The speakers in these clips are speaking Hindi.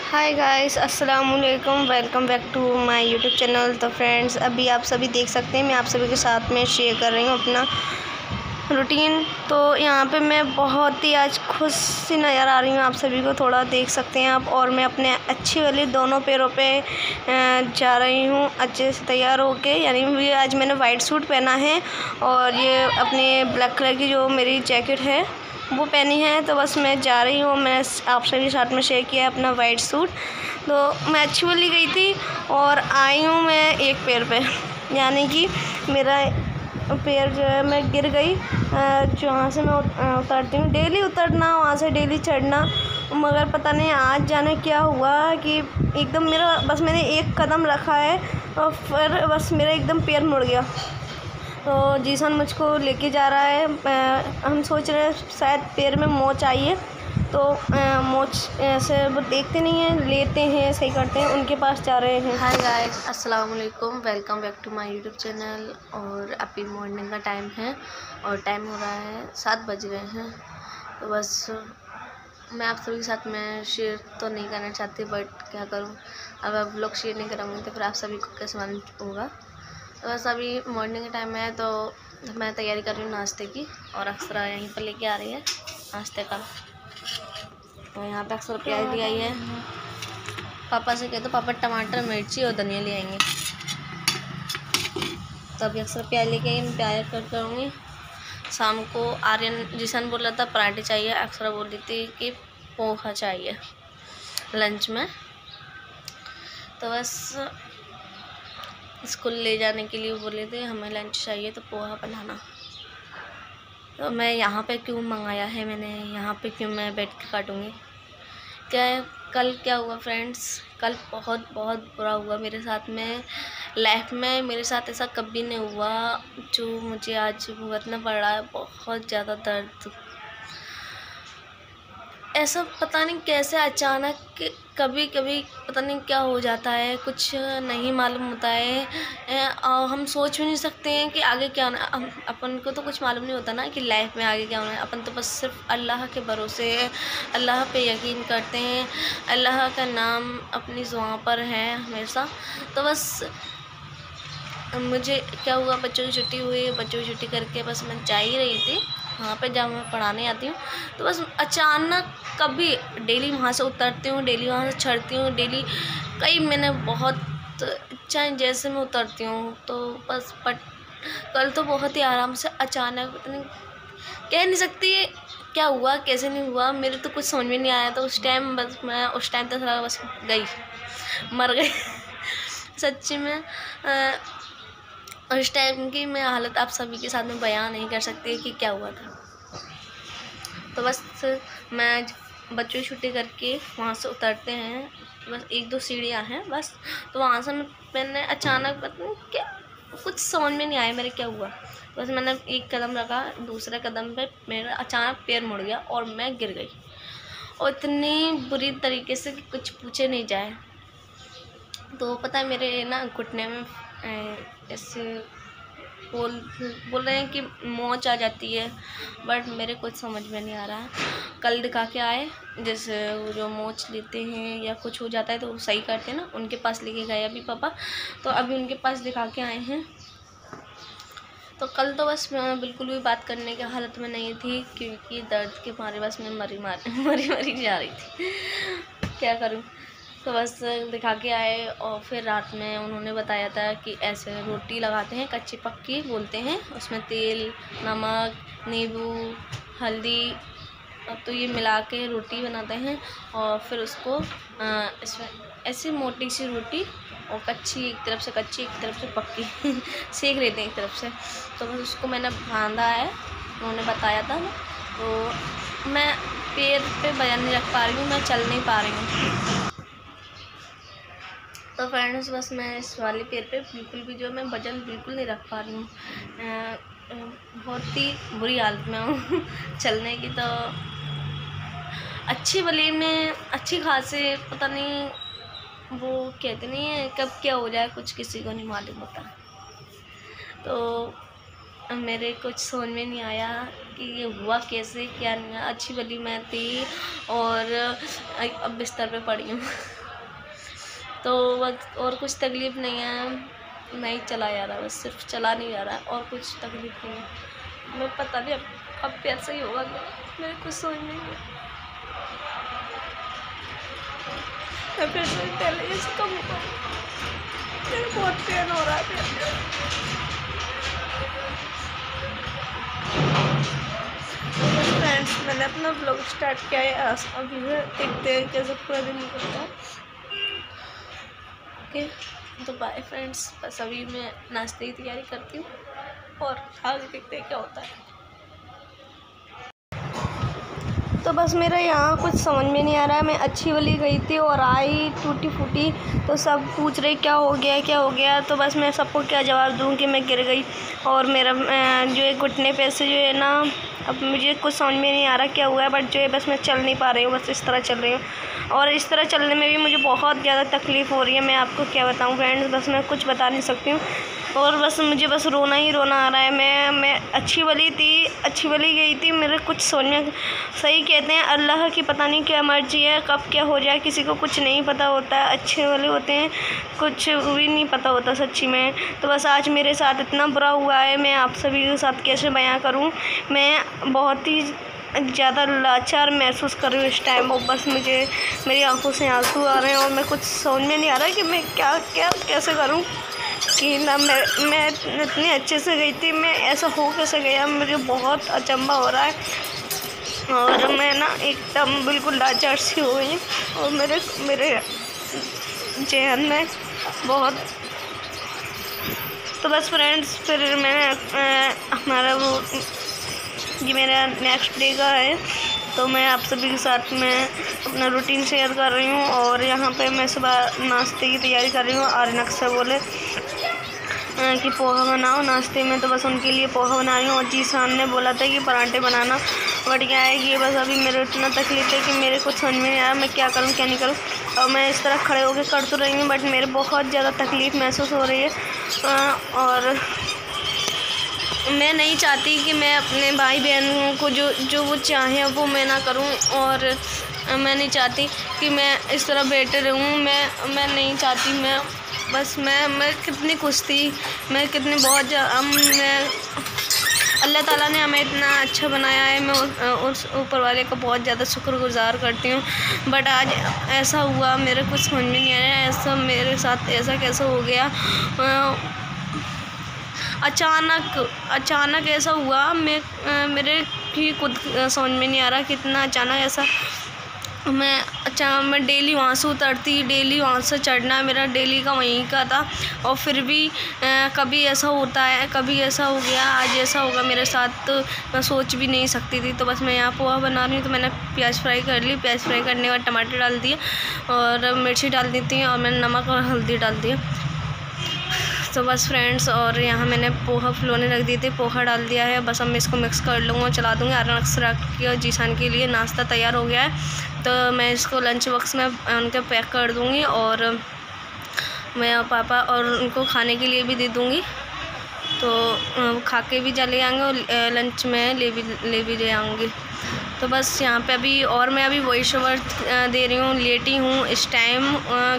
हाय गाइस, अस्सलाम वालेकुम। Welcome back to my YouTube channel. तो फ्रेंड्स, अभी आप सभी देख सकते हैं मैं आप सभी के साथ में शेयर कर रही हूँ अपना रूटीन। तो यहाँ पे मैं बहुत ही आज खुश सी नज़र आ रही हूँ, आप सभी को थोड़ा देख सकते हैं आप। और मैं अपने अच्छी वाली दोनों पैरों पे जा रही हूँ अच्छे से तैयार होके। यानी ये आज मैंने वाइट सूट पहना है और ये अपने ब्लैक कलर की जो मेरी जैकेट है वो पहनी है। तो बस मैं जा रही हूँ, मैं आप सभी साथ में शेयर किया है अपना वाइट सूट। तो मैं अच्छी वाली गई थी और आई हूँ मैं एक पैर पे, यानी कि मेरा पैर जो है मैं गिर गई। जहाँ से मैं उतरती हूँ, डेली उतरना वहाँ से डेली चढ़ना, मगर पता नहीं आज जाने क्या हुआ कि एकदम मेरा बस मैंने एक कदम रखा है और फिर बस मेरा एकदम पैर मुड़ गया। तो जीसन मुझको लेके जा रहा है। हम सोच रहे हैं शायद पैर में मोच आई है, तो मोच से वो देखते नहीं हैं, लेते हैं, सही करते हैं, उनके पास जा रहे हैं। हाय गाइस, अस्सलाम वालेकुम। Welcome back to my YouTube channel. और अभी मॉर्निंग का टाइम है और टाइम हो रहा है 7 बज गए हैं। तो बस मैं आप सभी के साथ में शेयर तो नहीं करना चाहती, बट क्या करूँ, अब आप लोग शेयर नहीं करूँगी तो फिर आप सभी को कैसे मालूम होगा। तो बस अभी मॉर्निंग का टाइम है, तो मैं तैयारी कर रही हूँ नाश्ते की। और अक्सरा यहीं पर लेके आ रही है नाश्ते का। तो यहाँ पे अक्सर प्याज ले आई है। पापा से कहते पापा टमाटर मिर्ची और धनिया ले आएंगे। तो अभी अक्सर प्याज लेके आई, मैं प्याज कट करूँगी। शाम को आर्यन जिसन बोल रहा था पराठे चाहिए, अक्सर बोल रही थी कि पोहा चाहिए लंच में। तो बस स्कूल ले जाने के लिए बोले थे हमें लंच चाहिए तो पोहा बनाना। तो मैं यहाँ पे क्यों मंगाया है मैंने, यहाँ पे क्यों मैं बैठ के काटूँगी। कल क्या हुआ फ्रेंड्स, कल बहुत बुरा हुआ मेरे साथ में। लाइफ में मेरे साथ ऐसा कभी नहीं हुआ जो मुझे आज भुगतना पड़ रहा है। बहुत ज़्यादा दर्द, ऐसा पता नहीं कैसे अचानक कभी कभी पता नहीं क्या हो जाता है, कुछ नहीं मालूम होता है। हम सोच भी नहीं सकते हैं कि आगे क्या होना है। अपन को तो कुछ मालूम नहीं होता ना कि लाइफ में आगे क्या होना है। अपन तो बस सिर्फ अल्लाह के भरोसे, अल्लाह पे यकीन करते हैं, अल्लाह का नाम अपनी ज़ुबान पर है हमेशा। तो बस मुझे क्या हुआ, बच्चों की छुट्टी हुई, बच्चों की छुट्टी करके बस मैं जा ही रही थी वहाँ पे जहाँ मैं पढ़ाने आती हूँ। तो बस अचानक कभी डेली वहाँ से उतरती हूँ, डेली वहाँ से चढ़ती हूँ, डेली कई मैंने बहुत चाहे जैसे मैं उतरती हूँ। तो बस बट कल तो बहुत ही आराम से अचानक पता नहीं, कह नहीं सकती क्या हुआ कैसे नहीं हुआ, मेरे तो कुछ समझ में नहीं आया। तो उस टाइम बस मैं उस टाइम तक बस गई, मर गई सच्ची में। उस टाइम की मैं हालत आप सभी के साथ में बयान नहीं कर सकती कि क्या हुआ था। तो बस मैं बच्चों की छुट्टी करके वहाँ से उतरते हैं, बस 1-2 सीढ़ियाँ हैं बस। तो वहाँ से मैंने अचानक पता नहीं क्या, कुछ समझ में नहीं आया मेरे क्या हुआ। बस मैंने एक कदम रखा, दूसरे कदम पे मेरा अचानक पैर मुड़ गया और मैं गिर गई, और इतनी बुरी तरीके से कि कुछ पूछे नहीं जाए। तो पता है मेरे ना घुटने में ऐसे बोल रहे हैं कि मोच आ जाती है, बट मेरे कुछ समझ में नहीं आ रहा है। कल दिखा के आए, जैसे वो जो मोच लेते हैं या कुछ हो जाता है तो वो सही करते हैं ना, उनके पास लेके गए अभी पापा। तो अभी उनके पास दिखा के आए हैं। तो कल तो बस मैं बिल्कुल भी बात करने की हालत में नहीं थी, क्योंकि दर्द के मारे बस मैं मरी जा रही थी क्या करूँ। तो बस दिखा के आए और फिर रात में उन्होंने बताया था कि ऐसे रोटी लगाते हैं, कच्ची पक्की बोलते हैं, उसमें तेल, नमक, नींबू, हल्दी, तो ये मिला के रोटी बनाते हैं। और फिर उसको इसमें ऐसी मोटी सी रोटी, और कच्ची एक तरफ से कच्ची एक तरफ से पक्की सेक लेते हैं एक तरफ से। तो बस उसको मैंने बांधा है, उन्होंने बताया था। तो मैं पैर पे वजन नहीं रख पा रही हूँ, मैं चल नहीं पा रही हूँ। तो फ्रेंड्स बस मैं इस वाले पैर पे बिल्कुल भी जो मैं वजन बिल्कुल नहीं रख पा रही हूँ। बहुत ही बुरी हालत में हूँ चलने की। तो अच्छी वाली में अच्छी खासी पता नहीं, वो कहते नहीं है कब क्या हो जाए कुछ किसी को नहीं मालूम होता। तो मेरे कुछ समझ में नहीं आया कि ये हुआ कैसे, क्या नहीं। अच्छी भली मैं थी और अब बिस्तर पे पड़ी हूँ। तो बस और कुछ तकलीफ़ नहीं है, नहीं चला जा रहा, बस सिर्फ चला नहीं जा रहा है और कुछ तकलीफ़ नहीं है। मैं पता नहीं अब कैसे ही होगा, मेरे कुछ समझ नहीं है। मैं फिर से पहले इसको मेरे बहुत पेन हो रहा है। फ्रेंड्स, मैंने अपना ब्लॉग स्टार्ट किया है, अभी है, देखते हैं कैसे पूरा दिन निकलता है। ओके, तो बाय फ्रेंड्स, बस अभी मैं नाश्ते की तैयारी करती हूँ और आगे देखते हैं क्या होता है। तो बस मेरा यहाँ कुछ समझ में नहीं आ रहा है। मैं अच्छी वाली गई थी और आई टूटी फूटी, तो सब पूछ रहे क्या हो गया क्या हो गया। तो बस मैं सबको क्या जवाब दूँ कि मैं गिर गई और मेरा जो है घुटने पे से जो है ना, अब मुझे कुछ समझ में नहीं आ रहा क्या हुआ है, बट जो है बस मैं चल नहीं पा रही हूँ, बस इस तरह चल रही हूँ और इस तरह चलने में भी मुझे बहुत ज़्यादा तकलीफ़ हो रही है। मैं आपको क्या बताऊँ फ्रेंड्स, बस मैं कुछ बता नहीं सकती हूँ और बस मुझे बस रोना ही रोना आ रहा है। मैं अच्छी वाली थी, अच्छी वाली गई थी, मेरे कुछ समझ में, सही कहते हैं अल्लाह की पता नहीं क्या मर्जी है, कब क्या हो जाए किसी को कुछ नहीं पता होता है। अच्छे वाले होते हैं, कुछ भी नहीं पता होता सच्ची में। तो बस आज मेरे साथ इतना बुरा हुआ है, मैं आप सभी के साथ कैसे बयां करूं। मैं बहुत ही ज़्यादा लाचार महसूस कर रही हूँ इस टाइम। और बस मुझे मेरी आंखों से आंसू आ रहे हैं और मैं कुछ समझ में नहीं आ रहा कि मैं क्या कैसे करूँ कि ना मैं इतनी अच्छे से गई थी, मैं ऐसा हो कैसे गया, मुझे बहुत अचंभा हो रहा है और मैं ना एकदम बिल्कुल लाचार सी हो गई और मेरे जहन में बहुत। तो बस फ्रेंड्स, फिर मैंने हमारा वो ये मेरा नेक्स्ट डे का है, तो मैं आप सभी के साथ में अपना रूटीन शेयर कर रही हूँ और यहाँ पे मैं सुबह नाश्ते की तैयारी कर रही हूँ। आर्यनक से बोले कि पोहा बनाओ नाश्ते में, तो बस उनके लिए पोहा बना रही हूँ। और जीशान ने बोला था कि पराठे बनाना, बट क्या है कि बस अभी मेरे इतना तकलीफ है कि मेरे कुछ समझ में नहीं आया मैं क्या करूँ क्या नहीं करूँ। और मैं इस तरह खड़े होकर कर तो रही हूँ बट मेरे बहुत ज़्यादा तकलीफ़ महसूस हो रही है और मैं नहीं चाहती कि मैं अपने भाई बहनों को जो वो चाहें वो मैं ना करूं और मैं नहीं चाहती कि मैं इस तरह बैठे रहूं। मैं नहीं चाहती, मैं कितनी खुश थी, मैं कितनी बहुत मैं अल्लाह ताला ने हमें इतना अच्छा बनाया है, मैं उस ऊपर वाले का बहुत ज़्यादा शुक्रगुजार करती हूँ। बट आज ऐसा हुआ, मेरे कुछ समझ में नहीं आया ऐसा मेरे साथ ऐसा कैसे हो गया। अचानक ऐसा हुआ, मेरे ही खुद समझ में नहीं आ रहा कितना अचानक ऐसा। मैं डेली वहाँ से उतरती, डेली वहाँ से चढ़ना मेरा डेली का वहीं का था और फिर भी कभी ऐसा होता है, कभी ऐसा हो गया, आज ऐसा होगा मेरे साथ तो मैं सोच भी नहीं सकती थी। तो बस मैं यहाँ पोहा बना रही हूँ, तो मैंने प्याज फ्राई कर ली, प्याज फ्राई करने के बाद टमाटर डाल दिए और मिर्ची डाल दी थी और मैंने नमक और हल्दी डाल दिया। तो बस फ्रेंड्स, और यहाँ मैंने पोहा फुलाने रख दिए थे, पोहा डाल दिया है। बस अब मैं इसको मिक्स कर लूँगा, चला दूँगी। आर्यन रख के जीशान के लिए नाश्ता तैयार हो गया है, तो मैं इसको लंच बॉक्स में उनके पैक कर दूँगी और मैं पापा और उनको खाने के लिए भी दे दूँगी, तो खा के भी चले आएंगे और लंच में ले भी ले आऊँगी। तो बस यहाँ पे मैं अभी वॉइस ओवर दे रही हूँ, लेटी हूँ इस टाइम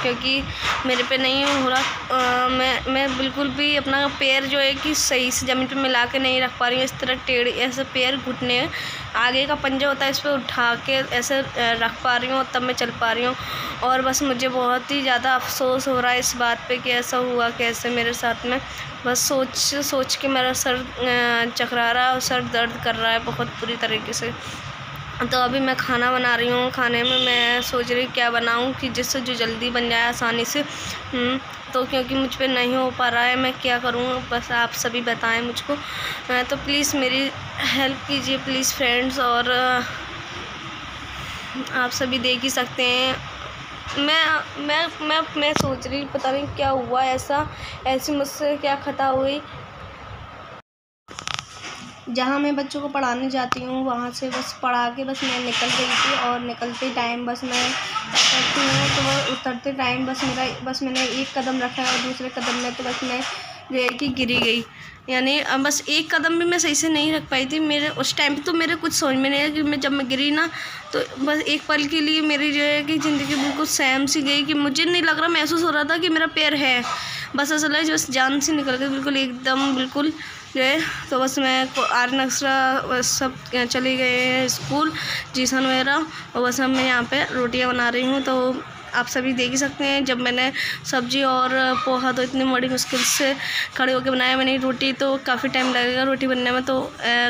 क्योंकि मेरे पे नहीं हो रहा। मैं बिल्कुल भी अपना पैर जो है कि सही से ज़मीन पे मिला के नहीं रख पा रही हूँ। इस तरह टेढ़ी ऐसे पैर घुटने आगे का पंजा होता है इस पर उठा के ऐसे रख पा रही हूँ, तब मैं चल पा रही हूँ। और बस मुझे बहुत ही ज़्यादा अफसोस हो रहा है इस बात पे कि ऐसा हुआ कैसे मेरे साथ में। बस सोच के मेरा सर चकरा रहा है और सर दर्द कर रहा है बहुत बुरी तरीके से। तो अभी मैं खाना बना रही हूँ, खाने में मैं सोच रही क्या बनाऊँ कि जिससे जो जल्दी बन जाए आसानी से। तो क्योंकि मुझ पे नहीं हो पा रहा है, मैं क्या करूँ, बस आप सभी बताएं मुझको। तो प्लीज़ मेरी हेल्प कीजिए प्लीज़ फ्रेंड्स। और आप सभी देख ही सकते हैं, मैं सोच रही पता नहीं क्या हुआ ऐसी मुझसे क्या खता हुई। जहाँ मैं बच्चों को पढ़ाने जाती हूँ वहाँ से बस पढ़ा के बस मैं निकल गई थी और निकलते टाइम बस मैं उतरती हूँ तो उतरते टाइम बस मैंने एक कदम रखा है और दूसरे कदम में तो बस मैं गए कि गिरी गई, यानी बस एक कदम भी मैं सही से नहीं रख पाई थी। मेरे उस टाइम तो मेरे कुछ समझ में नहीं आया कि मैं जब मैं गिरी ना, तो बस एक पल के लिए मेरी जो है कि ज़िंदगी बिल्कुल सहम सी गई, कि मुझे नहीं लग रहा, महसूस हो रहा था कि मेरा पैर है, बस ऐसा लगा जो जान से निकल गई बिल्कुल एकदम बिल्कुल जो है। तो बस मैं आर्यन अक्षरा सब चले गए हैं स्कूल, जीसन वगैरह, और बस अब मैं यहाँ पे रोटियाँ बना रही हूँ। तो आप सभी देख ही सकते हैं, जब मैंने सब्जी और पोहा तो इतनी बड़ी मुश्किल से खड़े होकर बनाया। मैंने रोटी तो काफ़ी टाइम लगेगा रोटी बनने में, तो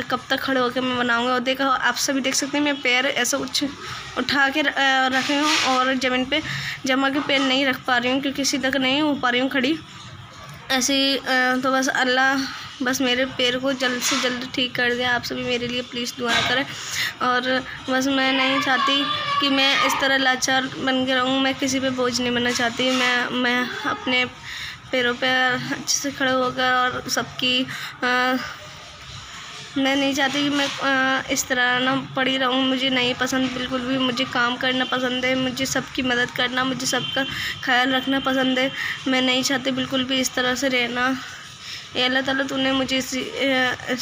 कब तक खड़े होकर मैं बनाऊंगा। और देखो आप सभी देख सकते हैं, मैं पैर ऐसा उठा के रखे हूँ और ज़मीन पे जमा के पैर नहीं रख पा रही हूँ, क्योंकि सीधा नहीं हो पा रही हूँ खड़ी ऐसे ही। तो बस अल्लाह बस मेरे पैर को जल्द से जल्द ठीक कर दे। आप सभी मेरे लिए प्लीज़ दुआ करें। और बस मैं नहीं चाहती कि मैं इस तरह लाचार बन के रहूँ, मैं किसी पे बोझ नहीं बनना चाहती। मैं अपने पैरों पे अच्छे से खड़े होकर और सबकी मैं नहीं चाहती कि मैं इस तरह ना पड़ी रहूँ। मुझे नहीं पसंद बिल्कुल भी, मुझे काम करना पसंद है, मुझे सबकी मदद करना, मुझे सबका ख्याल रखना पसंद है। मैं नहीं चाहती बिल्कुल भी इस तरह से रहना। अल्लाह ताला तूने मुझे इस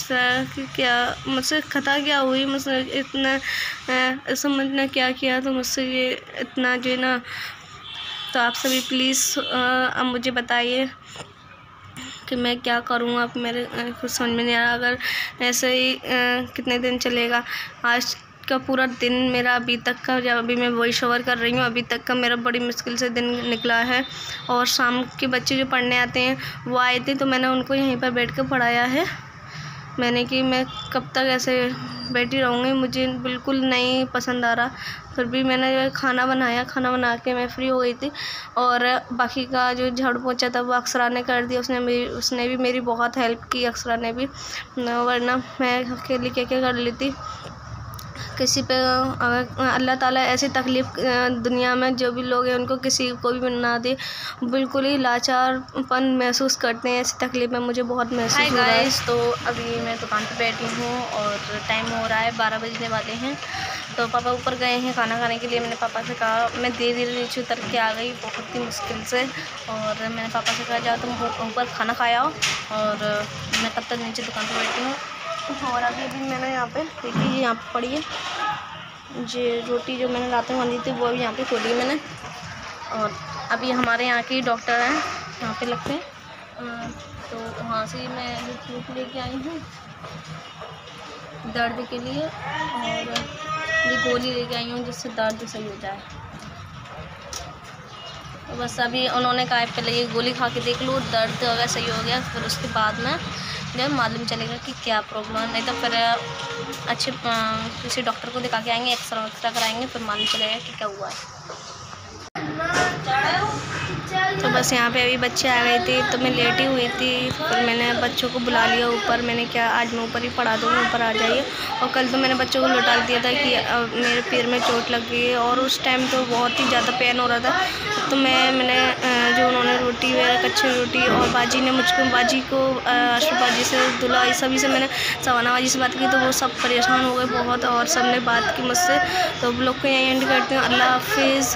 तरह की क्या मुझसे खता क्या हुई, मुझसे इतना समझना क्या किया, तो मुझसे ये इतना जो है ना। तो आप सभी प्लीज़ अब मुझे बताइए कि मैं क्या करूँ। अब मेरे कुछ समझ में नहीं आ रहा। अगर ऐसे ही कितने दिन चलेगा। आज का पूरा दिन मेरा अभी तक का, जब अभी मैं वॉइस ओवर कर रही हूँ, अभी तक का मेरा बड़ी मुश्किल से दिन निकला है। और शाम के बच्चे जो पढ़ने आते हैं वो आए थे, तो मैंने उनको यहीं पर बैठ कर पढ़ाया है। मैंने कि मैं कब तक ऐसे बैठी रहूँगी, मुझे बिल्कुल नहीं पसंद आ रहा। फिर भी मैंने जो खाना बनाया, खाना बना के मैं फ्री हो गई थी। और बाकी का जो झाड़ू पोंछा था वो अक्षरा ने कर दिया। उसने भी मेरी बहुत हेल्प की, अक्षरा ने भी, वरना मैं अकेली क्या क्या कर लेती। किसी पे अल्लाह ताला ऐसी तकलीफ़ दुनिया में जो भी लोग हैं उनको किसी को भी ना दे। बिल्कुल ही लाचारपन महसूस करते हैं, ऐसी तकलीफ़ में मुझे बहुत महसूस हो रहा है। तो अभी मैं दुकान पे बैठी हूँ और टाइम हो रहा है 12 बजने वाले हैं। तो पापा ऊपर गए हैं खाना खाने के लिए। मैंने पापा से कहा, मैं धीरे धीरे नीचे उतर के आ गई बहुत ही मुश्किल से, और मैंने पापा से कहा जाओ तुम ऊपर खाना खाया हो, और मैं तब तक नीचे दुकान पर बैठी हूँ। और अभी मैंने यहाँ पे देखिए, यहाँ पे पड़ी है जो रोटी जो मैंने रात में बनी थी, वो अभी यहाँ पे खोली मैंने। और अभी हमारे यहाँ के डॉक्टर हैं, यहाँ पे लगते हैं, तो वहाँ से मैं फ्रूट लेके आई हूँ दर्द के लिए, और ये गोली लेके आई हूँ जिससे दर्द सही हो जाए। तो बस अभी उन्होंने कहा पहले ये गोली खा के देख लो, दर्द अगर सही हो गया फिर उसके बाद में जब मालूम चलेगा कि क्या प्रॉब्लम है। नहीं तो फिर अच्छे किसी डॉक्टर को दिखा के आएंगे, एक्सरा कराएंगे, फिर मालूम चलेगा कि क्या हुआ है। तो बस यहाँ पे अभी बच्चे आ गए थे, तो मैं लेटी हुई थी। फिर मैंने बच्चों को बुला लिया ऊपर। मैंने क्या, आज मैं ऊपर ही पढ़ा दूँगी, ऊपर आ जाइए। और कल तो मैंने बच्चों को लौटा दिया था कि मेरे पैर में चोट लग गई है, और उस टाइम तो बहुत ही ज़्यादा पेन हो रहा था। तो मैंने जो उन्होंने रोटी वगैरह, कच्ची रोटी, और बाजी ने मुझको, बाजी को अशरफ बाजी से, दुला, सभी से मैंने, सवाना बाजी से बात की, तो वो सब परेशान हो गए बहुत, और सब ने बात की मुझसे। तो लोग को यहीं एंड करते हैं। अल्लाह हाफिज़।